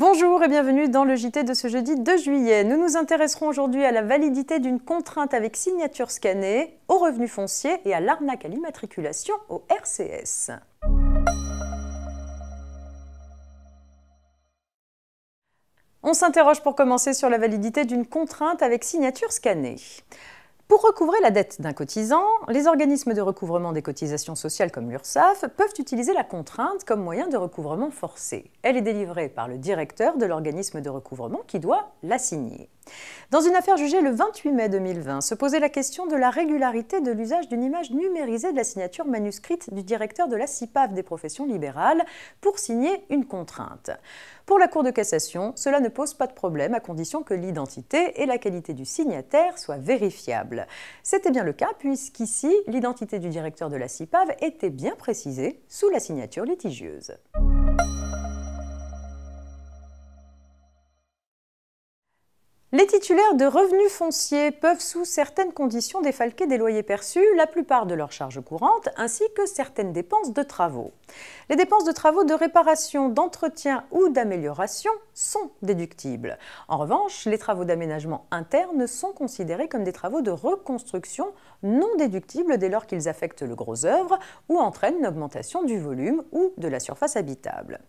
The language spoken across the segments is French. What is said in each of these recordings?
Bonjour et bienvenue dans le JT de ce jeudi 2 juillet. Nous nous intéresserons aujourd'hui à la validité d'une contrainte avec signature scannée, au revenu foncier et à l'arnaque à l'immatriculation au RCS. On s'interroge pour commencer sur la validité d'une contrainte avec signature scannée. Pour recouvrer la dette d'un cotisant, les organismes de recouvrement des cotisations sociales comme l'URSSAF peuvent utiliser la contrainte comme moyen de recouvrement forcé. Elle est délivrée par le directeur de l'organisme de recouvrement qui doit la signer. Dans une affaire jugée le 28 mai 2020, se posait la question de la régularité de l'usage d'une image numérisée de la signature manuscrite du directeur de la CIPAV des professions libérales pour signer une contrainte. Pour la Cour de cassation, cela ne pose pas de problème à condition que l'identité et la qualité du signataire soient vérifiables. C'était bien le cas puisqu'ici, l'identité du directeur de la CIPAV était bien précisée sous la signature litigieuse. Les titulaires de revenus fonciers peuvent sous certaines conditions défalquer des loyers perçus, la plupart de leurs charges courantes, ainsi que certaines dépenses de travaux. Les dépenses de travaux de réparation, d'entretien ou d'amélioration sont déductibles. En revanche, les travaux d'aménagement interne sont considérés comme des travaux de reconstruction non déductibles dès lors qu'ils affectent le gros œuvre ou entraînent une augmentation du volume ou de la surface habitable.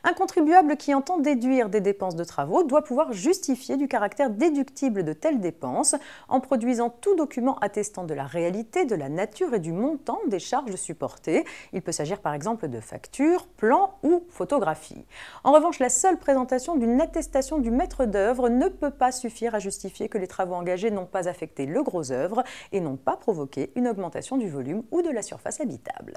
Un contribuable qui entend déduire des dépenses de travaux doit pouvoir justifier du caractère déductible de telles dépenses en produisant tout document attestant de la réalité, de la nature et du montant des charges supportées. Il peut s'agir par exemple de factures, plans ou photographies. En revanche, la seule présentation d'une attestation du maître d'œuvre ne peut pas suffire à justifier que les travaux engagés n'ont pas affecté le gros œuvre et n'ont pas provoqué une augmentation du volume ou de la surface habitable.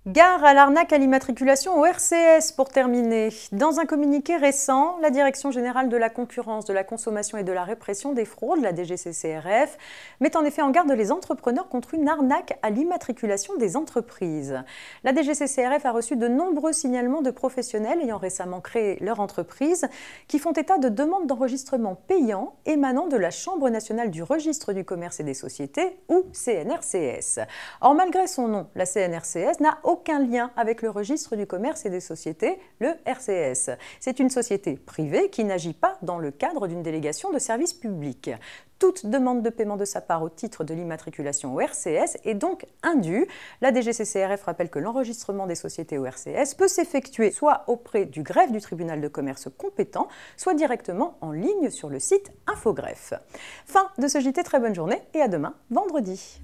Gare à l'arnaque à l'immatriculation au RCS pour terminer. Dans un communiqué récent, la Direction générale de la concurrence, de la consommation et de la répression des fraudes, la DGCCRF, met en effet en garde les entrepreneurs contre une arnaque à l'immatriculation des entreprises. La DGCCRF a reçu de nombreux signalements de professionnels ayant récemment créé leur entreprise qui font état de demandes d'enregistrement payants émanant de la Chambre nationale du registre du commerce et des sociétés ou CNRCS. Or, malgré son nom, la CNRCS n'a aucun lien avec le registre du commerce et des sociétés, le RCS. C'est une société privée qui n'agit pas dans le cadre d'une délégation de service public. Toute demande de paiement de sa part au titre de l'immatriculation au RCS est donc indue. La DGCCRF rappelle que l'enregistrement des sociétés au RCS peut s'effectuer soit auprès du greffe du tribunal de commerce compétent, soit directement en ligne sur le site Infogreffe. Fin de ce JT, très bonne journée et à demain, vendredi.